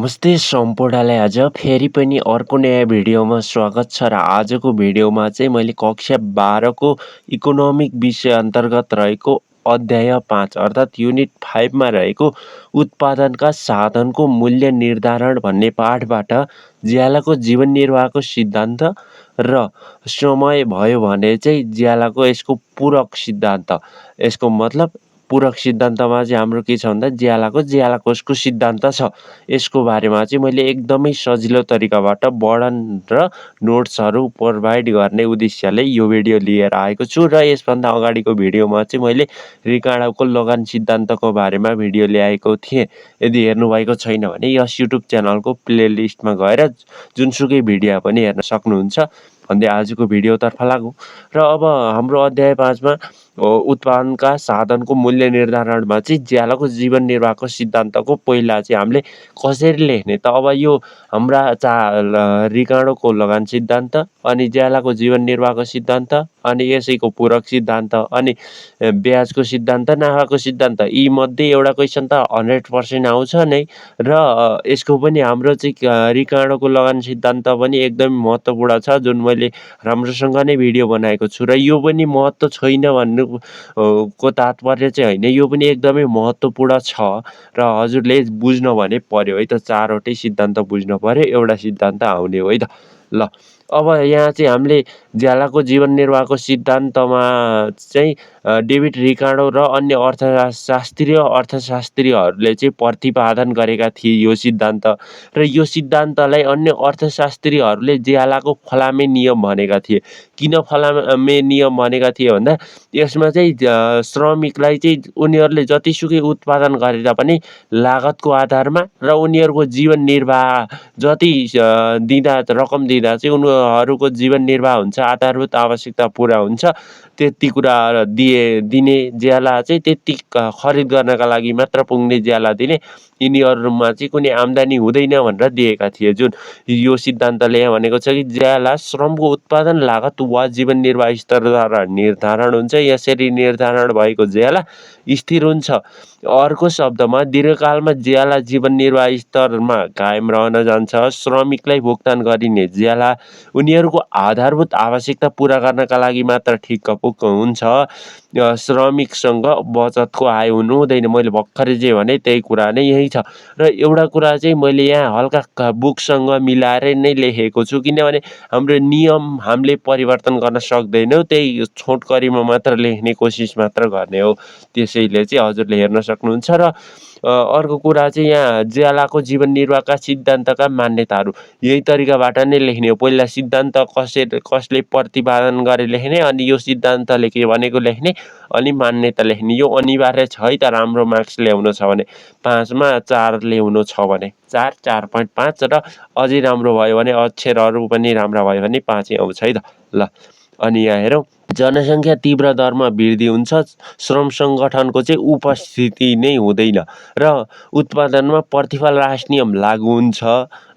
नमस्ते सम्पूर्णलाई आज फेरि पनि अर्को नयाँ भिडियोमा स्वागत छ र आजको भिडियोमा चाहिँ मैले कक्षा 12 को इकोनोमिक विषय अन्तर्गत रहेको अध्याय 5 अर्थात् युनिट 5 मा रहेको उत्पादनका साधनको मूल्य निर्धारण भन्ने पाठबाट ज्यालाको जीवन निर्वाहको सिद्धान्त र समय भयो भने चाहिँ ज्यालाको यसको पूरक सिद्धान्त। यसको मतलब पूरक सिद्धान्तमा चाहिँ हाम्रो के छ भन्दा ज्यालाकोसको सिद्धान्त छ। यसको बारेमा चाहिँ मैले एकदमै सजिलो तरिकाबाट वर्णन र नोट्सहरू प्रोभाइड गर्ने उद्देश्यले यो भिडियो लिएर आएको छु र यसभन्दा अगाडिको भिडियोमा चाहिँ मैले रिकार्डोको लगान सिद्धान्तको बारेमा भिडियो ल्याएको थिएँ। यदि हेर्नुभएको छैन भने यस युट्युब च्यानलको प्लेलिस्टमा गएर जुनसुकै भिडियो पनि हेर्न सक्नुहुन्छ भन्दै आजको भिडियोतर्फ लागौँ। र अब हाम्रो अध्याय 5 मा उत्पादनका साधनको मूल्य निर्धारणमा चाहिँ ज्यालाको जीवन निर्वाहको सिद्धान्तको पहिला चाहिँ हामीले कसरी लेख्ने त अब यो हाम्रा रिकार्डोको लगान सिद्धान्त अनि ज्यालाको जीवन निर्वाहको सिद्धान्त अनि यसैको पूरक सिद्धान्त अनि ब्याजको सिद्धान्त नाफाको सिद्धान्त यी मध्ये एउटा क्वेसन त 100% आउँछ नै र यसको पनि हाम्रो चाहिँ रिकार्डोको लगान सिद्धान्त पनि एकदम महत्त्वपूर्ण छ जुन मैले राम्रोसँग नै भिडियो बनाएको छु र यो पनि महत्त्व छैन भन्नु को तात्पर्य चाहिँ होइन, यो पनि एकदमै महत्त्वपूर्ण छ र हजुरले बुझ्न भने पर्यो है त। चारवटै सिद्धान्त बुझ्न पर्यो, एउटा सिद्धान्त आउने हो है त। ल अब यहाँ चाहिँ हामीले ज्यालाको जीवन निर्वाहको सिद्धान्तमा चाहिँ डेभिड रिकार्डो र अन्य अर्थशास्त्रीहरूले चाहिँ प्रतिपादन गरेका थिए यो सिद्धान्त र यो सिद्धान्तलाई अन्य अर्थशास्त्रीहरूले ज्यालाको फलामे नियम भनेका थिए। किन फलामे नियम भनेका थिए भन्दा यसमा चाहिँ श्रमिकलाई चाहिँ उनीहरूले जतिसुकै उत्पादन गरेर पनि लागतको आधारमा र उनीहरूको जीवन निर्वाह जति दिँदा रकम दिँदा चाहिँ उनीहरूको जीवन निर्वाह हुन्छ, आधारभूत आवश्यकता पुरा हुन्छ, त्यति कुरा दिने ज्याला चाहिँ त्यति खरिद गर्नका लागि मात्र पुग्ने ज्याला दिने, यिनीहरूमा चाहिँ कुनै आम्दानी हुँदैन भनेर दिएका थिए। जुन यो सिद्धान्तले यहाँ भनेको छ कि ज्याला श्रमको उत्पादन लागत वा जीवन निर्वाह स्तरद्वारा निर्धारण हुन्छ। यसरी निर्धारण भएको ज्याला स्थिर हुन्छ। अर्को शब्दमा दीर्घकालमा ज्याला जीवन निर्वाह स्तरमा कायम रहन जान्छ। श्रमिकलाई भुक्तान गरिने ज्याला उनीहरूको आधारभूत आवश्यकता पुरा गर्नका लागि मात्र ठिक्कपुक्क हुन्छ। श्रमिकसँग बचतको आय हुनु हुँदैन। मैले भर्खरै जे भने त्यही कुरा नै यही छ र एउटा कुरा चाहिँ मैले यहाँ हल्का बुकसँग मिलाएर नै लेखेको छु किनभने हाम्रो नियम हामीले परिवर्तन गर्न सक्दैनौँ, त्यही छोटकरीमा मात्र लेख्ने कोसिस मात्र गर्ने हो। त्यसैले चाहिँ हजुरले हेर्न सक्नुहुन्छ र अर्को कुरा चाहिँ यहाँ ज्यालाको जीवन निर्वाहका सिद्धान्तका मान्यताहरू यही तरिकाबाट नै लेख्ने हो। पहिला सिद्धान्त कसले प्रतिपादन गरे लेख्ने, अनि यो सिद्धान्तले के भनेको लेख्ने, अनि मान्यता लेख्ने। यो अनिवार्य छ है त राम्रो मार्क्स ल्याउनु छ भने। 5 मा 4 ल्याउनु छ भने 4, 4.5 र अझै राम्रो भयो भने अक्षरहरू पनि राम्रा भयो भने 5 आउँछ है त। ल अनि यहाँ हेरौँ, जनसङ्ख्या तीव्र दरमा वृद्धि हुन्छ, श्रम सङ्गठनको चाहिँ उपस्थिति नै हुँदैन र उत्पादनमा प्रतिफल ह्रास नियम लागू हुन्छ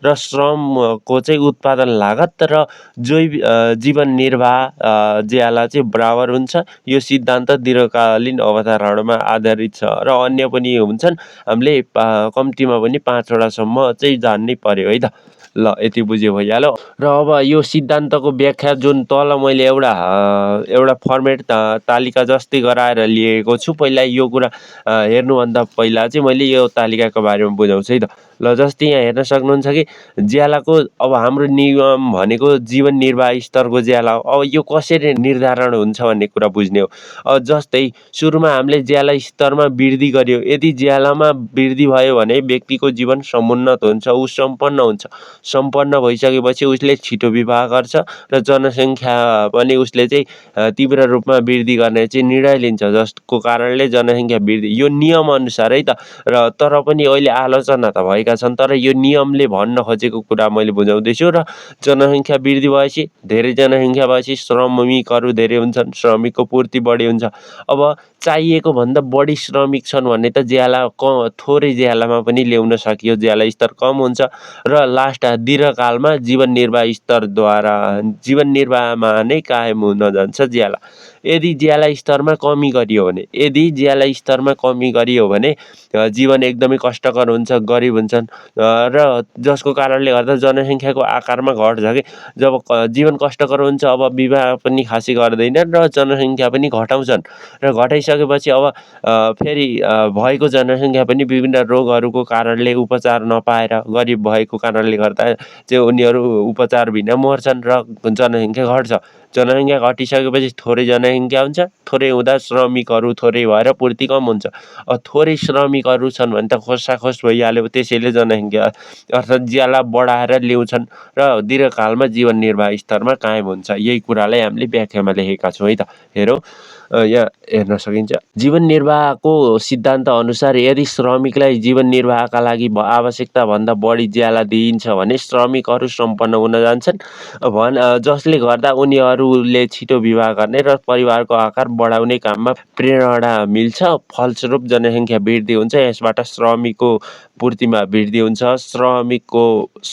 र श्रमको चाहिँ उत्पादन लागत र जीवन निर्वाह ज्याला चाहिँ बराबर हुन्छ। यो सिद्धान्त दीर्घकालीन अवधारणामा आधारित छ र अन्य पनि हुन्छन्। हामीले कम्तीमा पनि 5 वटासम्म चाहिँ जान्नै पर्यो है त। ल यति बुझ्यो भइहाल्यो। र अब यो सिद्धान्तको व्याख्या जुन तल मैले एउटा फर्मेट तालिका जस्तै गराएर लिएको छु। पहिला यो कुरा हेर्नुभन्दा पहिला चाहिँ मैले यो तालिकाको बारेमा बुझाउँछु है त। ल जस्तै यहाँ हेर्न सक्नुहुन्छ कि ज्यालाको अब हाम्रो नियम भनेको जीवन निर्वाह स्तरको ज्याला हो। अब यो कसरी निर्धारण हुन्छ भन्ने कुरा बुझ्ने हो। अब जस्तै सुरुमा हामीले ज्याला स्तरमा वृद्धि गर्यो। यदि ज्यालामा वृद्धि भयो भने व्यक्तिको जीवन समुन्नत हुन्छ, ऊ सम्पन्न हुन्छ। सम्पन्न भइसकेपछि उसले छिटो विवाह गर्छ र जनसङ्ख्या पनि उसले चाहिँ तीव्र रूपमा वृद्धि गर्ने चाहिँ निर्णय लिन्छ, जसको कारणले जनसङ्ख्या वृद्धि यो नियम अनुसार है त। र तर पनि अहिले आलोचना त भएका छन्, तर यो नियमले भन्न खोजेको कुरा मैले बुझाउँदैछु। र जनसङ्ख्या वृद्धि भएपछि धेरै जनसङ्ख्या भएपछि श्रमिकहरू धेरै हुन्छन्, श्रमिकको पूर्ति बढी हुन्छ। अब चाहिएको भन्दा बढी श्रमिक छन् भने त ज्याला थोरै ज्यालामा पनि ल्याउन सकियो, ज्याला स्तर कम हुन्छ र लास्ट दीर्घकालमा जीवन निर्वाहमा नै कायम हुन जान्छ ज्याला। यदि ज्याला स्तरमा कमी गरियो भने जीवन एकदमै कष्टकर हुन्छ, गरिब हुन्छ, गर्छन् र जसको कारणले गर्दा जनसङ्ख्याको आकारमा घट छ कि जब जीवन कष्टकर हुन्छ अब विवाह पनि खासै गर्दैनन् र जनसङ्ख्या पनि घटाउँछन् र घटाइसकेपछि अब फेरि भएको जनसङ्ख्या पनि विभिन्न रोगहरूको कारणले उपचार नपाएर गरिब भएको कारणले गर्दा चाहिँ उनीहरू उपचार बिना मर्छन् र जनसङ्ख्या घट्छ। जनसङ्ख्या घटिसकेपछि थोरै जनसङ्ख्या हुन्छ, थोरै हुँदा श्रमिकहरू थोरै भएर पूर्ति कम हुन्छ। थोरै श्रमिकहरू छन् भने त खोसाखोस भइहाल्यो, त्यसैले जनसङ्ख्या अर्थात् ज्याला बढाएर ल्याउँछन् र दीर्घकालमा जीवन निर्वाह स्तरमा कायम हुन्छ। यही कुरालाई हामीले व्याख्यामा लेखेका छौँ है त। हेरौँ यहाँ हेर्न सकिन्छ। जीवन निर्वाहको सिद्धान्त अनुसार यदि श्रमिकलाई जीवन निर्वाहका लागि आवश्यकताभन्दा बढी ज्याला दिइन्छ भने श्रमिकहरू सम्पन्न हुन जान्छन् जसले गर्दा उनीहरूले छिटो विवाह गर्ने र परिवारको आकार बढाउने काममा प्रेरणा मिल्छ। फलस्वरूप जनसङ्ख्या वृद्धि हुन्छ। यसबाट श्रमिकको पूर्तिमा वृद्धि हुन्छ। श्रमिकको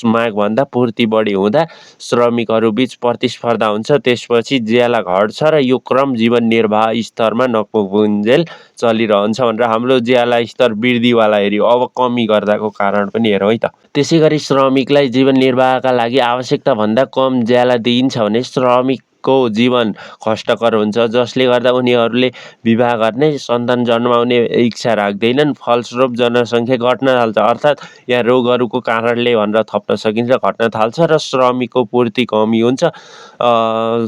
मागभन्दा पूर्ति बढी हुँदा श्रमिकहरू बीच प्रतिस्पर्धा हुन्छ। त्यसपछि ज्याला घट्छ र यो क्रम जीवन निर्वाह स्तरमा नपुगुन्जेल चलिरहन्छ भनेर हाम्रो ज्याला स्तर वृद्धिवाला हेऱ्यो। अब कमी गर्दाको कारण पनि हेरौँ है त। त्यसै गरी श्रमिकलाई जीवन निर्वाहका लागि आवश्यकताभन्दा कम ज्याला दिइन्छ भने श्रमिकको जीवन कष्टकर हुन्छ जसले गर्दा उनीहरूले विवाह गर्ने सन्तान जन्माउने इच्छा राख्दैनन्। फलस्वरूप जनसङ्ख्या घट्न थाल्छ। अर्थात् यहाँ रोगहरूको कारणले भनेर थप्न सकिन्छ, घट्न थाल्छ र श्रमिकको पूर्ति कमी हुन्छ।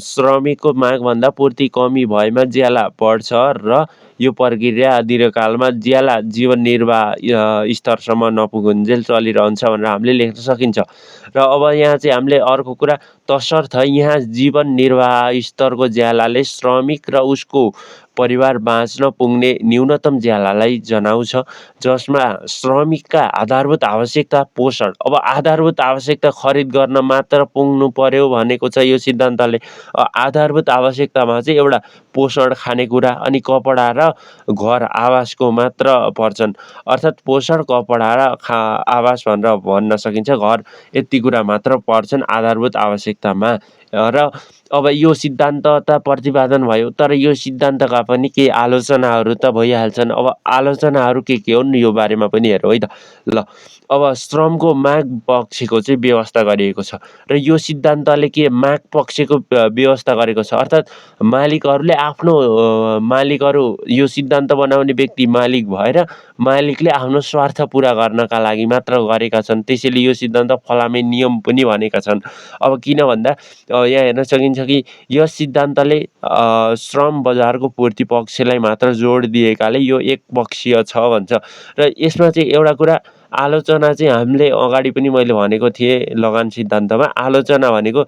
श्रमिकको मागभन्दा पूर्ति कमी भएमा ज्याला बढ्छ र यो प्रक्रिया दीर्घकालमा ज्याला जीवन निर्वाह स्तरसम्म नपुगुन्जेल चलिरहन्छ भनेर हामीले लेख्न सकिन्छ। र अब यहाँ चाहिँ हामीले अर्को कुरा तसर्थ यहाँ जीवन निर्वाह स्तरको ज्यालाले श्रमिक र उसको परिवार बाँच्न पुग्ने न्यूनतम ज्यालालाई जनाउँछ जसमा श्रमिकका आधारभूत आवश्यकता पोषण। अब आधारभूत आवश्यकता खरिद गर्न मात्र पुग्नु पर्यो भनेको छ यो सिद्धान्तले। आधारभूत आवश्यकतामा चाहिँ एउटा पोषण, खानेकुरा अनि कपडा र घर आवासको मात्र पर्छन्। अर्थात् पोषण, कपडा र आवास भनेर भन्न सकिन्छ। घर यति कुरा मात्र पर्छन् आधारभूत आवश्यकतामा। र अब यो सिद्धान्त त प्रतिपादन भयो, तर यो सिद्धान्तका पनि केही आलोचनाहरू त भइहाल्छन्। अब आलोचनाहरू के हुन् यो बारेमा पनि हेरौँ है त। ल अब श्रमको माग पक्षको चाहिँ व्यवस्था गरिएको छ र यो सिद्धान्तले के माग पक्षको व्यवस्था गरेको छ। अर्थात् मालिकहरूले आफ्नो मालिकहरू यो सिद्धान्त बनाउने व्यक्ति मालिक भएर मालिकले आफ्नो स्वार्थ पुरा गर्नका लागि मात्र गरेका छन्। त्यसैले यो सिद्धान्त फलामे नियम पनि भनेका छन्। अब किन भन्दा यहाँ हेर्न सकिन्छ कि यस सिद्धान्तले श्रम बजारको पूर्ति पक्षलाई मात्र जोड दिएकाले यो एकपक्षीय छ भन्छ। र यसमा चाहिँ एउटा कुरा आलोचना चाहिँ हामीले अगाडि पनि मैले भनेको थिएँ लगान सिद्धान्तमा। आलोचना भनेको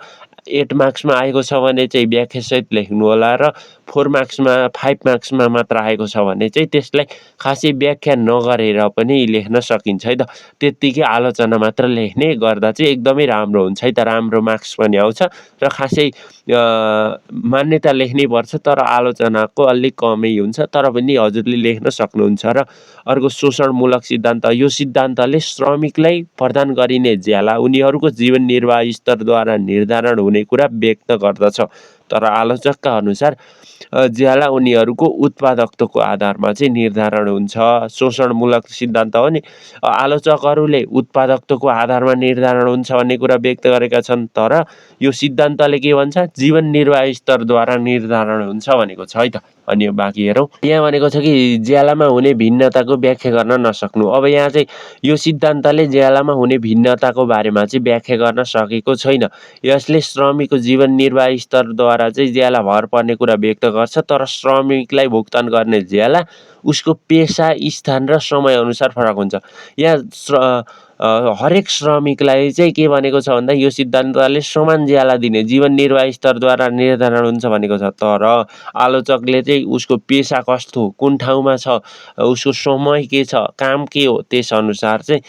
8 मार्क्समा आएको छ भने चाहिँ व्याख्यासहित लेख्नु होला र 4 मार्क्समा 5 मार्क्समा मात्र आएको छ भने चाहिँ त्यसलाई खासै व्याख्या नगरेर पनि लेख्न सकिन्छ है त। त्यत्तिकै आलोचना मात्र लेख्ने गर्दा चाहिँ एकदमै राम्रो हुन्छ है त। राम्रो मार्क्स पनि आउँछ र खासै मान्यता लेख्नै पर्छ तर आलोचनाको अलिक कमै हुन्छ, तर पनि हजुरले लेख्न सक्नुहुन्छ। र अर्को शोषणमूलक सिद्धान्त। यो सिद्धान्तले श्रमिकलाई प्रदान गरिने ज्याला उनीहरूको जीवन निर्वाह स्तरद्वारा निर्धारण हुने कुरा व्यक्त गर्दछ। तर आलोचकका अनुसार ज्याला उनीहरूको उत्पादकताको आधारमा चाहिँ निर्धारण हुन्छ। शोषणमूलक सिद्धान्त हो नि। आलोचकहरूले उत्पादकताको आधारमा निर्धारण हुन्छ भन्ने कुरा व्यक्त गरेका छन्, तर यो सिद्धान्तले के भन्छ जीवन निर्वाह स्तरद्वारा निर्धारण हुन्छ भनेको छ है त। अनि बाँकी हेरौँ। यहाँ भनेको छ कि ज्यालामा हुने भिन्नताको व्याख्या गर्न नसक्नु। अब यहाँ चाहिँ यो सिद्धान्तले ज्यालामा हुने भिन्नताको बारेमा चाहिँ व्याख्या गर्न सकेको छैन। यसले श्रमिकको जीवन निर्वाह स्तरद्वारा चाहिँ ज्याला भर पर्ने कुरा व्यक्त गर्छ, तर श्रमिकलाई भुक्तान गर्ने ज्याला उसको पेसा, स्थान र समय अनुसार फरक हुन्छ। यहाँ हरेक श्रमिकलाई चाहिँ के भनेको छ भन्दा यो सिद्धान्तले समान ज्याला दिने जीवन निर्वाह स्तरद्वारा निर्धारण हुन्छ भनेको छ। तर आलोचकले चाहिँ उसको पेसा कस्तो, कुन ठाउँमा छ, उसको समय के छ, काम के हो, त्यसअनुसार चाहिँ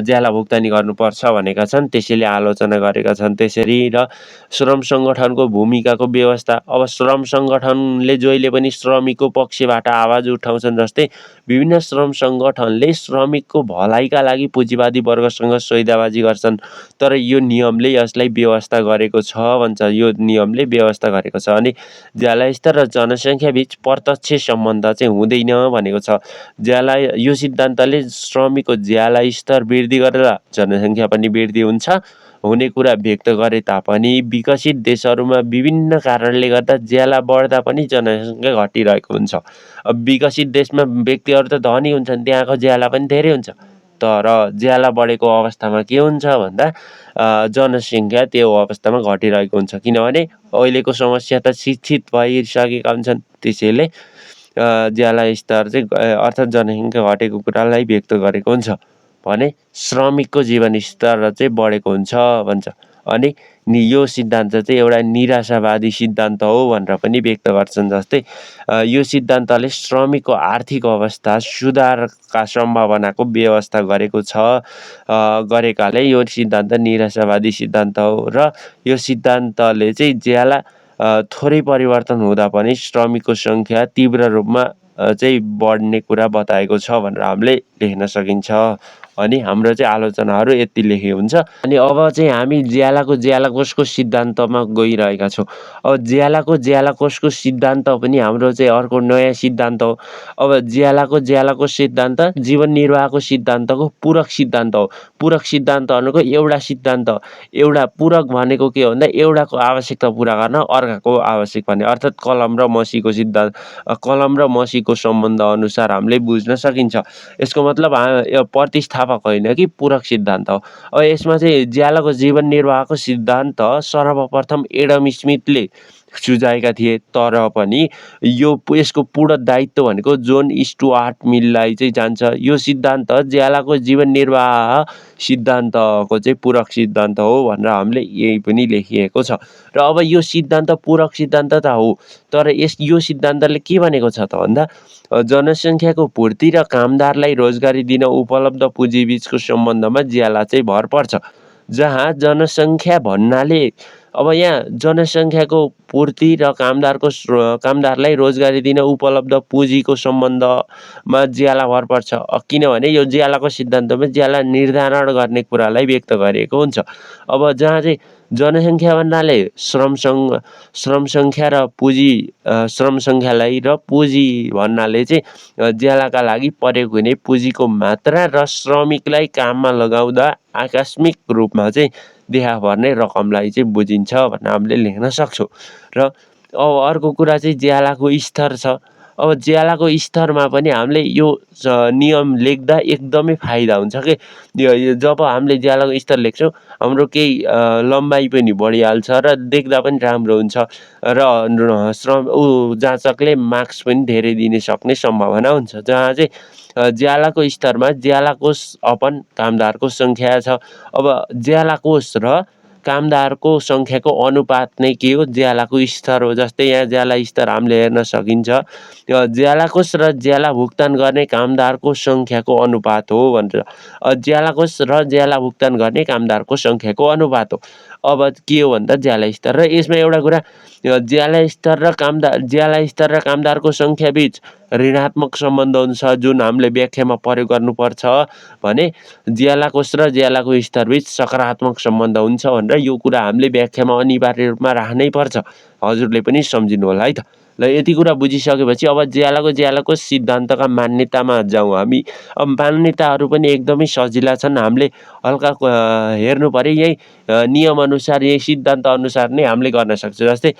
ज्याला भुक्तानी गर्नुपर्छ भनेका छन्। त्यसैले आलोचना गरेका छन् त्यसरी। र श्रम सङ्गठनको भूमिकाको व्यवस्था। अब श्रम सङ्गठनले जहिले पनि श्रमिकको पक्षबाट आवाज उठाउँछन्। जस्तै विभिन्न श्रम सङ्गठनले श्रमिकको भलाइका लागि पुँजीवादी माओवादी वर्गसँग सौदाबाजी गर्छन्, तर यो नियमले यसलाई व्यवस्था गरेको छ भन्छ। यो नियमले व्यवस्था गरेको छ। अनि ज्याला स्तर र जनसङ्ख्या बीच प्रत्यक्ष सम्बन्ध चाहिँ हुँदैन भनेको छ। यो सिद्धान्तले श्रमिकको ज्याला स्तर वृद्धि गरेर जनसङ्ख्या पनि वृद्धि हुने कुरा व्यक्त गरे तापनि विकसित देशहरूमा विभिन्न कारणले गर्दा ज्याला बढ्दा पनि जनसङ्ख्या घटिरहेको हुन्छ। अब विकसित देशमा व्यक्तिहरू त धनी हुन्छन्, त्यहाँको ज्याला पनि धेरै हुन्छ, तर ज्याला बढेको अवस्थामा के हुन्छ भन्दा जनसङ्ख्या त्यो अवस्थामा घटिरहेको हुन्छ। किनभने अहिलेको समस्या त शिक्षित भइसकेका हुन्छन्, त्यसैले ज्याला स्तर चाहिँ अर्थात् जनसङ्ख्या घटेको कुरालाई व्यक्त गरेको हुन्छ भने श्रमिकको जीवन स्तर चाहिँ बढेको हुन्छ भन्छ। अनि यो सिद्धान्त चाहिँ एउटा निराशावादी सिद्धान्त हो भनेर पनि व्यक्त गर्छन्। जस्तै यो सिद्धान्तले श्रमिकको आर्थिक अवस्था सुधारका सम्भावनाको व्यवस्था गरेकाले यो सिद्धान्त निराशावादी सिद्धान्त हो। र यो सिद्धान्तले चाहिँ ज्याला थोरै परिवर्तन हुँदा पनि श्रमिकको सङ्ख्या तीव्र रूपमा चाहिँ बढ्ने कुरा बताएको छ भनेर हामीले लेख्न सकिन्छ। अनि हाम्रो चाहिँ आलोचनाहरू यति लेखे हुन्छ। अनि अब चाहिँ हामी ज्यालाकोसको सिद्धान्तमा गइरहेका छौँ। अब ज्यालाकोसको सिद्धान्त पनि हाम्रो चाहिँ अर्को नयाँ सिद्धान्त हो। अब ज्यालाकोस सिद्धान्त जीवन निर्वाहको सिद्धान्तको पूरक सिद्धान्त हो। पूरक सिद्धान्त भनेको एउटा पूरक भनेको के हो भन्दा एउटाको आवश्यकता पुरा गर्न अर्काको आवश्यक भन्ने, अर्थात् कलम र मसीको सम्बन्ध अनुसार हामीले बुझ्न सकिन्छ। यसको मतलब प्रतिस्थापक होइन कि पूरक सिद्धान्त हो। अब यसमा चाहिँ ज्यालाको जीवन निर्वाहको सिद्धान्त सर्वप्रथम एडम स्मिथले सुझाएका थिए, तर पनि यसको पूर्ण दायित्व भनेको जोन स्टुआर्ट मिललाई चाहिँ जान्छ। यो सिद्धान्त ज्यालाको जीवन निर्वाह सिद्धान्तको चाहिँ पूरक सिद्धान्त हो भनेर हामीले यही पनि लेखिएको छ। र अब यो सिद्धान्त पूरक सिद्धान्त त हो, तर यो सिद्धान्तले के भनेको छ त भन्दा जनसङ्ख्याको पूर्ति र कामदारलाई रोजगारी दिन उपलब्ध पुँजी बीचको सम्बन्धमा ज्याला चाहिँ भर पर्छ। जहाँ जनसङ्ख्या भन्नाले अब यहाँ जनसङ्ख्याको पूर्ति र कामदारलाई रोजगारी दिन उपलब्ध पुँजीको सम्बन्धमा ज्याला भर पर्छ। किनभने यो ज्यालाको सिद्धान्तमा ज्याला निर्धारण गर्ने कुरालाई व्यक्त गरिएको हुन्छ। अब जहाँ चाहिँ जनसङ्ख्या भन्नाले श्रमसङ्ख्या र श्रमसङ्ख्यालाई र पुँजी भन्नाले चाहिँ ज्यालाका लागि प्रयोग हुने पुँजीको मात्रा र श्रमिकलाई काममा लगाउँदा आकस्मिक रूपमा चाहिँ देखा पर्ने रकमलाई चाहिँ बुझिन्छ भनेर हामीले लेख्न सक्छौँ। र अब अर्को कुरा चाहिँ ज्यालाको स्तर छ। अब ज्यालाको स्तरमा पनि हामीले यो नियम लेख्दा एकदमै फाइदा हुन्छ कि जब हामीले ज्यालाको स्तर लेख्छौँ हाम्रो केही लम्बाइ पनि बढिहाल्छ र देख्दा पनि राम्रो हुन्छ र जाँचकले मार्क्स पनि धेरै दिन सक्ने सम्भावना हुन्छ। जहाँ चाहिँ ज्यालाको स्तरमा ज्यालाकोस अपन कामदारको सङ्ख्या छ। अब ज्यालाकोस र कामदारको सङ्ख्याको अनुपात नै के हो, ज्यालाको स्तर हो। जस्तै यहाँ ज्याला स्तर हामीले हेर्न सकिन्छ, ज्यालाकोस र ज्याला भुक्तान गर्ने कामदारको सङ्ख्याको अनुपात हो भनेर। ज्यालाकोस र ज्याला भुक्तान गर्ने कामदारको सङ्ख्याको अनुपात हो। अब के हो भन्दा ज्याला स्तर, र यसमा एउटा कुरा ज्याला स्तर र कामदारको सङ्ख्या बीच ऋणात्मक सम्बन्ध हुन्छ, जुन हामीले व्याख्यामा प्रयोग गर्नुपर्छ भने ज्यालाकोस र ज्यालाको स्तरबीच सकारात्मक सम्बन्ध हुन्छ भनेर यो कुरा हामीले व्याख्यामा अनिवार्य रूपमा राख्नै पर्छ। हजुरले पनि सम्झिनु होला है त। ल यति कुरा बुझिसकेपछि अब ज्यालाको सिद्धान्तका मान्यतामा जाउँ हामी। अब मान्यताहरू पनि एकदमै सजिला छन्, हामीले हल्का हेर्नु पर्यो, यही नियमअनुसार यही सिद्धान्त अनुसार नै हामीले गर्न सक्छौँ। जस्तै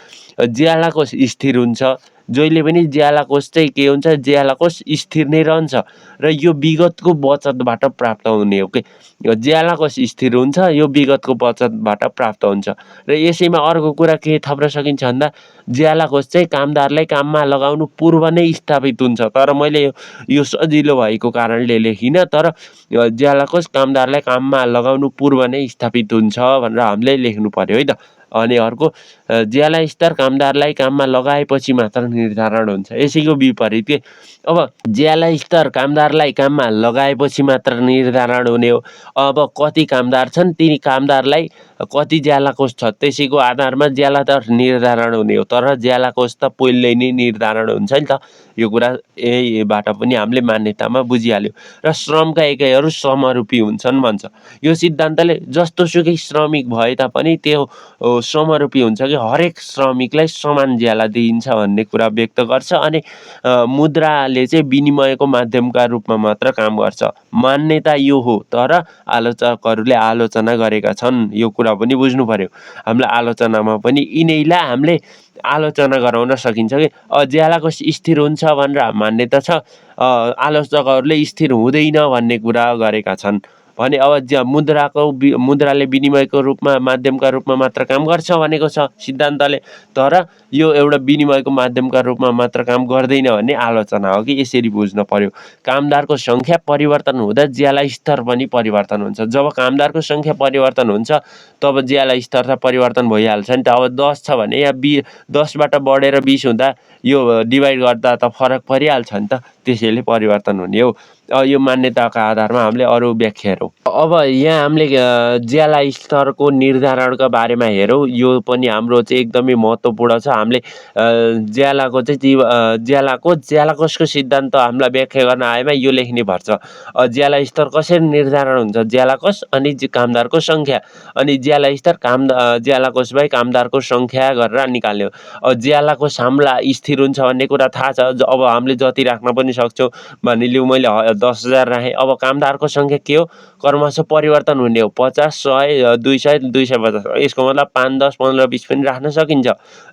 ज्यालाकोस स्थिर हुन्छ, जहिले पनि ज्यालाकोस चाहिँ के हुन्छ, ज्यालाकोस स्थिर नै रहन्छ र यो विगतको बचतबाट प्राप्त हुने हो कि ज्यालाकोस स्थिर हुन्छ, यो विगतको बचतबाट प्राप्त हुन्छ। र यसैमा अर्को कुरा के थप्न सकिन्छ भन्दा ज्यालाकोस चाहिँ कामदारलाई काममा लगाउनु पूर्व नै स्थापित हुन्छ, तर मैले यो सजिलो भएको कारणले लेखिनँ, तर ज्यालाकोस कामदारलाई काममा लगाउनु पूर्व नै स्थापित हुन्छ भनेर हामीले लेख्नु पर्यो है त। अनि अर्को ज्याला स्तर कामदारलाई काममा लगाएपछि मात्र निर्धारण हुन्छ। यसैको विपरीत के अब ज्याला स्तर कामदारलाई काममा लगाएपछि मात्र निर्धारण हुने हो। अब कति कामदार छन्, तिनी कामदारलाई कति ज्याला कोष छ त्यसैको आधारमा ज्याला दर निर्धारण हुने हो। तर ज्याला कोष त पहिले नै निर्धारण हुन्छ नि त। यो कुरा यहीबाट पनि हामीले मान्यतामा बुझिहाल्यो। र श्रमका एकाइहरू समरूपी हुन्छन् भन्छ। यो सिद्धान्तले जस्तोसुकै श्रमिक भए तापनि त्यो समरूपी हुन्छ कि हरेक श्रमिकलाई समान ज्याला दिइन्छ भन्ने कुरा व्यक्त गर्छ। अनि मुद्राले चाहिँ विनिमयको माध्यमका रूपमा मात्र काम गर्छ। मान्यता यो हो, तर आलोचकहरूले आलोचना गरेका छन्। यो कुरा पनि बुझ्नु पर्यो। हामीलाई आलोचनामा पनि यिनैलाई हामीले आलोचना गराउन सकिन्छ कि ज्याला कोष स्थिर हुन्छ भनेर मान्यता छ, आलोचकहरूले स्थिर हुँदैन भन्ने कुरा गरेका छन् भने अब मुद्राले विनिमयको रूपमा माध्यमका रूपमा मात्र काम गर्छ भनेको छ सिद्धान्तले। तर यो एउटा विनिमयको माध्यमका रूपमा मात्र काम गर्दैन भन्ने आलोचना हो कि यसरी बुझ्न पर्यो। कामदारको सङ्ख्या परिवर्तन हुँदा ज्याला स्तर पनि परिवर्तन हुन्छ। जब कामदारको सङ्ख्या परिवर्तन हुन्छ तब ज्याला स्तर त परिवर्तन भइहाल्छ नि त। अब 10 छ भने या 10बाट बढेर 20 हुँदा यो डिभाइड गर्दा त फरक परिहाल्छ नि त। त्यसैले परिवर्तन हुने हो। यो मान्यताका आधारमा हामीले अरू व्याख्या हेरौँ। अब यहाँ हामीले ज्याला स्तरको निर्धारणका बारेमा हेरौँ। यो पनि हाम्रो चाहिँ एकदमै महत्त्वपूर्ण छ। हामीले ज्यालाको चाहिँ ज्याला कोषको सिद्धान्त हामीलाई व्याख्या गर्न आएमा यो लेख्ने पर्छ। ज्याला स्तर कसरी निर्धारण हुन्छ? ज्याला कोष अनि कामदारको सङ्ख्या अनि ज्याला स्तर ज्याला कोष बाई कामदारको सङ्ख्या गरेर निकाल्ने हो। ज्याला कोष हामीलाई स्थिर हुन्छ भन्ने कुरा थाहा छ। अब हामीले जति राख्न पनि सक्छौँ। भनिलिउँ मैले 10,000 राखेँ। अब कामदारको सङ्ख्या के हो? क्रमशः परिवर्तन हुने हो। 50, 100, 200, 250। यसको मतलब 5, 10, 15, 20 पनि राख्न सकिन्छ।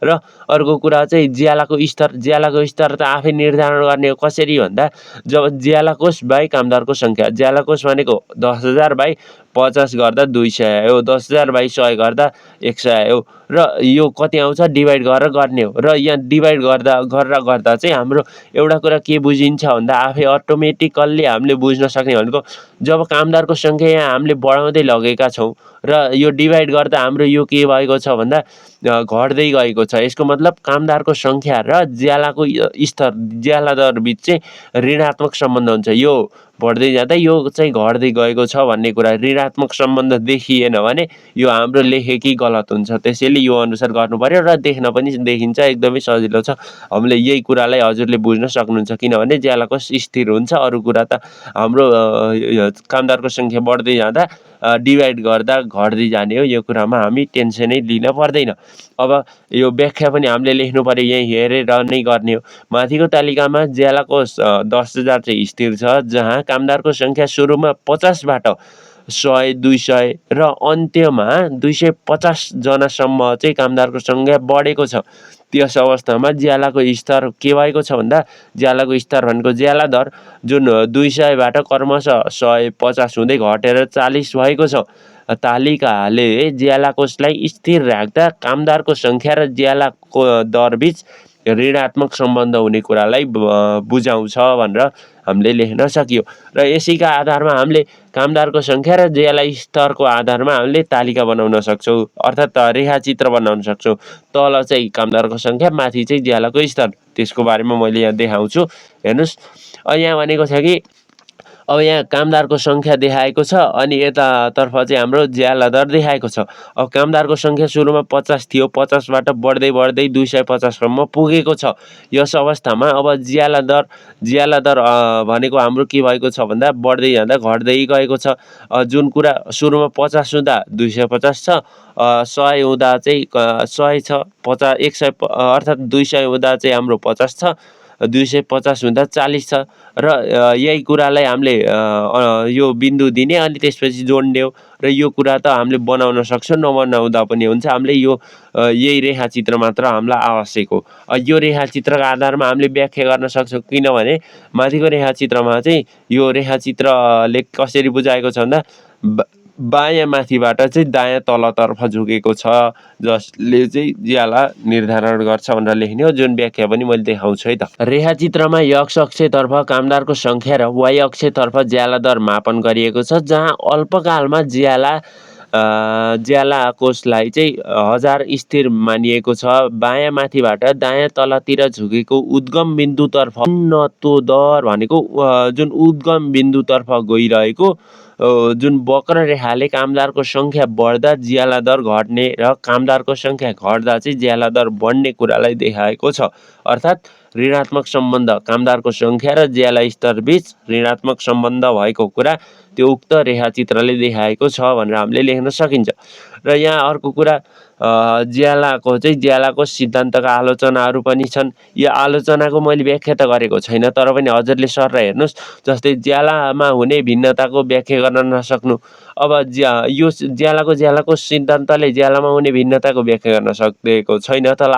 र अर्को कुरा चाहिँ ज्यालाको स्तर त आफै निर्धारण गर्ने हो। कसरी भन्दा जब ज्याला कोष बाई कामदारको सङ्ख्या, ज्याला कोष भनेको 10,000 बाई 50 गर्दा 200 आयो, 10,000 बाई 100 गर्दा 100 आयो। र यो कति आउँछ? डिभाइड गरेर गर्ने हो। र यहाँ डिभाइड गर्दा चाहिँ हाम्रो एउटा कुरा के बुझिन्छ भन्दा आफै अटोमेटिकल्ली हामीले बुझ्न सक्ने भनेको जब कामदारको सङ्ख्या यहाँ हामीले बढाउँदै लगेका छौँ र यो डिभाइड गर्दा हाम्रो यो के भएको छ भन्दा घट्दै गएको छ। यसको मतलब कामदारको सङ्ख्या र ज्यालाको स्तर, ज्याला दर बिच चाहिँ ऋणात्मक सम्बन्ध हुन्छ। यो बढ्दै जाँदा यो चाहिँ घट्दै गएको छ भन्ने कुरा ऋणात्मक सम्बन्ध देखिएन भने यो हाम्रो लेखेकै गलत हुन्छ। त्यसैले यो अनुसार गर्नु पर्यो र देख्न पनि देखिन्छ, एकदमै सजिलो छ। हामीले यही कुरालाई हजुरले बुझ्न सक्नुहुन्छ। किनभने ज्याला कोष स्थिर हुन्छ, अरू कुरा त हाम्रो कामदारको सङ्ख्या बढ्दै जाँदा डिभाइड गर्दा घट्दै जाने हो। यो कुरामा हामी टेन्सनै लिन पर्दैन। अब यो व्याख्या पनि हामीले लेख्नु पर्यो, यहीँ हेरेर नै गर्ने हो। माथिको तालिकामा ज्याला कोष 10,000 चाहिँ स्थिर छ, जहाँ कामदारको सङ्ख्या सुरुमा 50बाट 100, 200 र अन्त्यमा 250 जनासम्म चाहिँ कामदारको सङ्ख्या बढेको छ। त्यस अवस्थामा ज्यालाको स्तर के भएको छ भन्दा ज्यालाको स्तर भनेको ज्याला दर जुन 200बाट क्रमशः 150 हुँदै घटेर 40 भएको छ। तालिकाले ज्याला कोषलाई स्थिर राख्दा कामदारको सङ्ख्या र ज्यालाको दरबिच ऋणात्मक सम्बन्ध हुने कुरालाई बुझाउँछ भनेर हामीले लेख्न सकियो। र यसैका आधारमा हामीले कामदारको सङ्ख्या र ज्याला स्तरको आधारमा हामीले तालिका बनाउन सक्छौँ, अर्थात् रेखाचित्र बनाउन सक्छौँ। तल चाहिँ कामदारको सङ्ख्या, माथि चाहिँ ज्यालाको स्तर। त्यसको बारेमा मैले यहाँ देखाउँछु। हेर्नुहोस्, यहाँ भनेको छ कि अब यहाँ कामदारको सङ्ख्या देखाएको छ अनि यतातर्फ चाहिँ हाम्रो ज्याला दर देखाएको छ। अब कामदारको सङ्ख्या सुरुमा 50 थियो, 50बाट बढ्दै 250सम्म पुगेको छ। यस अवस्थामा अब ज्याला दर भनेको हाम्रो के भएको छ भन्दा बढ्दै जाँदा घट्दै गएको छ। जुन कुरा सुरुमा 50 हुँदा 250 छ, 100 हुँदा चाहिँ 100 छ, 50, 100 अर्थात् 200 हुँदा चाहिँ हाम्रो 50 छ, 250 हुँदा 40 छ। र यही कुरालाई हामीले यो बिन्दु दिने अनि त्यसपछि जोड्ने हो। र यो कुरा त हामीले बनाउन सक्छौँ, नबनाउँदा पनि हुन्छ। हामीले यही रेखाचित्र मात्र हामीलाई आवश्यक हो। यो रेखाचित्रका आधारमा हामीले व्याख्या गर्न सक्छौँ। किनभने माथिको रेखाचित्रमा चाहिँ यो रेखाचित्रले कसरी बुझाएको छ भन्दा बायाँ माथिबाट चाहिँ दायाँ तलतर्फ झुकेको छ, जसले चाहिँ ज्याला निर्धारण गर्छ भनेर लेख्ने हो। जुन व्याख्या पनि मैले देखाउँछु है त। रेखाचित्रमा एक्स अक्षतर्फ कामदारको सङ्ख्या र वाइ अक्षतर्फ ज्याला दर मापन गरिएको छ, जहाँ अल्पकालमा ज्याला कोषलाई चाहिँ 1000 स्थिर मानिएको छ। बायाँ माथिबाट दायाँ तलतिर झुकेको उद्गम बिन्दुतर्फ उन्नतो दर भनेको जुन उद्गम बिन्दुतर्फ गइरहेको जुन वक्र रेखाले कामदारको सङ्ख्या बढ्दा ज्याला दर घट्ने र कामदारको सङ्ख्या घट्दा चाहिँ ज्याला दर बढ्ने कुरालाई देखाएको छ। अर्थात् ऋणात्मक सम्बन्ध कामदारको सङ्ख्या र ज्याला स्तर बीच ऋणात्मक सम्बन्ध भएको कुरा त्यो उक्त रेखाचित्रले देखाएको छ भनेर हामीले लेख्न सकिन्छ। र यहाँ अर्को कुरा ज्यालाको सिद्धान्तका आलोचनाहरू पनि छन्। यो आलोचनाको मैले व्याख्या त गरेको छैन, तर पनि हजुरले सर हेर्नुहोस्, जस्तै ज्यालामा हुने भिन्नताको व्याख्या गर्न नसक्नु। अब यो ज्यालाको सिद्धान्तले ज्यालामा हुने भिन्नताको व्याख्या गर्न सकिएको छैन। तर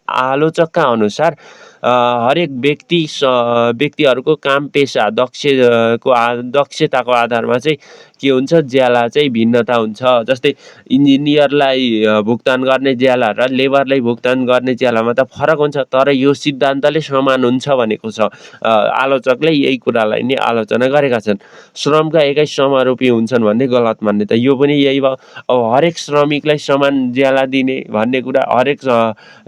आलोचकका अनुसार हरेक व्यक्तिहरूको काम पेसा दक्षताको आधारमा चाहिँ के हुन्छ, ज्याला चाहिँ भिन्नता हुन्छ। जस्तै इन्जिनियरलाई भुक्तान गर्ने ज्याला र लेबरलाई भुक्तान गर्ने ज्यालामा त फरक हुन्छ, तर यो सिद्धान्तले समान हुन्छ भनेको छ। आलोचकले यही कुरालाई नै आलोचना गरेका छन्। श्रमका एकाइ समरूपी हुन्छन् भन्ने गलत मान्यता, यो पनि यही भयो। अब हरेक श्रमिकलाई समान ज्याला दिने भन्ने कुरा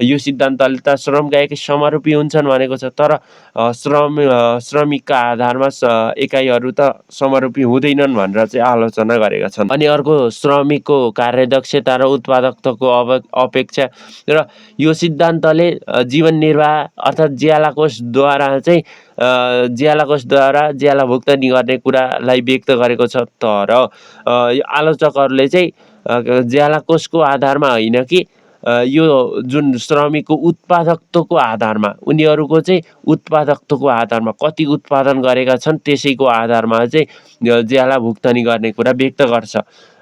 यो सिद्धान्तले त श्रमका एकाइ समरूपी हुन्छन् भनेको छ, तर श्रमिकका आधारमा एकाइहरू त समरूपी हुँदैनन् भनेर चाहिँ आलोचना गरेका छन्। अनि अर्को श्रमिकको कार्यदक्षता र उत्पादकताको अपेक्षा र यो सिद्धान्तले जीवन निर्वाह अर्थात् ज्याला कोषद्वारा ज्याला भुक्तानी गर्ने कुरालाई व्यक्त गरेको छ। तर आलोचकहरूले चाहिँ ज्याला कोषको आधारमा होइन कि यो जुन श्रमिकको उत्पादकताको आधारमा, उनीहरूको चाहिँ उत्पादकताको आधारमा कति उत्पादन गरेका छन् त्यसैको आधारमा चाहिँ ज्याला भुक्तानी गर्ने कुरा व्यक्त गर्छ।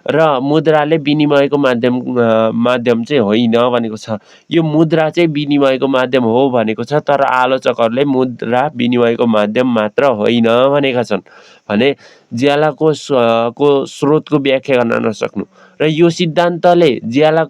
र मुद्राले विनिमयको माध्यम चाहिँ होइन भनेको छ। यो मुद्रा चाहिँ विनिमयको माध्यम हो भनेको छ, तर आलोचकहरूले मुद्रा विनिमयको माध्यम मात्र होइन भनेका छन् भने ज्याला कोषको स्रोतको व्याख्या गर्न नसक्नु। र यो सिद्धान्तले ज्याला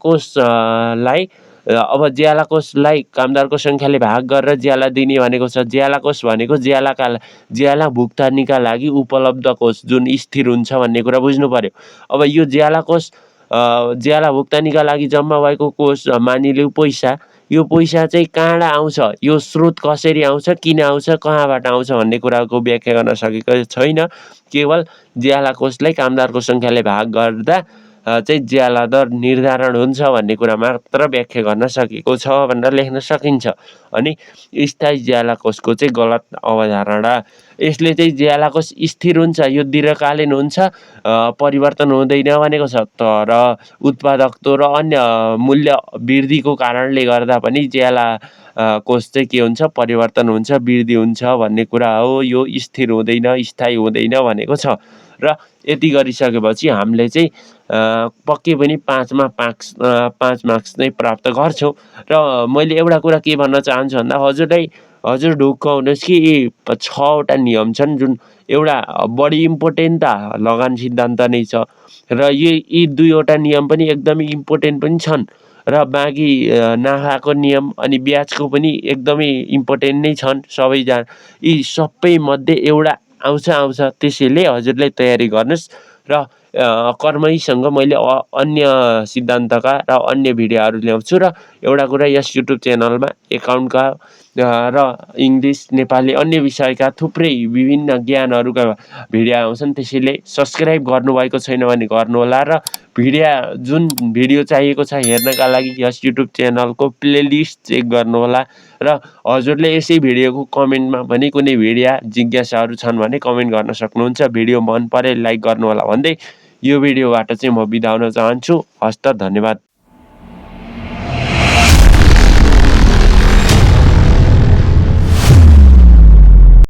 कोषलाई कामदारको सङ्ख्याले भाग गरेर ज्याला दिने भनेको छ। ज्याला कोष भनेको ज्याला भुक्तानीका लागि उपलब्ध कोष जुन स्थिर हुन्छ भन्ने कुरा बुझ्नु पर्यो। अब यो ज्याला भुक्तानीका लागि जम्मा भएको कोष मानिलिउँ पैसा, यो पैसा चाहिँ कहाँबाट आउँछ, यो स्रोत कसरी आउँछ, किन आउँछ, कहाँबाट आउँछ भन्ने कुराको व्याख्या गर्न सकेको छैन। केवल ज्याला कोषलाई कामदारको सङ्ख्याले भाग गर्दा चाहिँ ज्याला दर निर्धारण हुन्छ भन्ने कुरा मात्र व्याख्या गर्न सकेको छ भनेर लेख्न सकिन्छ। अनि स्थायी ज्याला कोषको चाहिँ गलत अवधारणा, यसले चाहिँ ज्याला कोष स्थिर हुन्छ, यो दीर्घकालीन हुन्छ, परिवर्तन हुँदैन भनेको छ। तर उत्पादकता र अन्य मूल्य वृद्धिको कारणले गर्दा पनि ज्याला कोष चाहिँ के हुन्छ, परिवर्तन हुन्छ, वृद्धि हुन्छ भन्ने कुरा हो। यो स्थिर हुँदैन, स्थायी हुँदैन भनेको छ। र यति गरिसकेपछि हामीले चाहिँ पक्कै पनि 5मा 5 मार्क्स नै प्राप्त गर्छौँ। र मैले एउटा कुरा के भन्न चाहन्छु भन्दा हजुर ढुक्क हुनुहोस् कि यी 6वटा नियम छन्, जुन एउटा बढी इम्पोर्टेन्ट त लगान सिद्धान्त नै छ, र यी 2वटा नियम पनि एकदमै इम्पोर्टेन्ट पनि छन्, र बाँकी नाफाको नियम अनि ब्याजको पनि एकदमै इम्पोर्टेन्ट नै छन्। यी सबै मध्ये एउटा आउँछ। त्यसैले हजुरले तयारी गर्नुहोस्। र कर्मैसँग मैले अन्य सिद्धान्तका र अन्य भिडियोहरू ल्याउँछु। र एउटा कुरा, यस युट्युब च्यानलमा एकाउन्टका र इङ्ग्लिस, नेपाली, अन्य विषयका थुप्रै विभिन्न ज्ञानहरूका भिडियो आउँछन्। त्यसैले सब्सक्राइब गर्नुभएको छैन भने गर्नुहोला। र जुन भिडियो चाहिएको छ हेर्नका लागि यस युट्युब च्यानलको प्लेलिस्ट चेक गर्नुहोला। र हजुरले यसै भिडियोको कमेन्टमा पनि कुनै भिडियो जिज्ञासाहरू छन् भने कमेन्ट गर्न सक्नुहुन्छ। भिडियो मन परे लाइक गर्नुहोला भन्दै यो भिडियोबाट चाहिँ म बिदा हुन चाहन्छु। हस्त, धन्यवाद।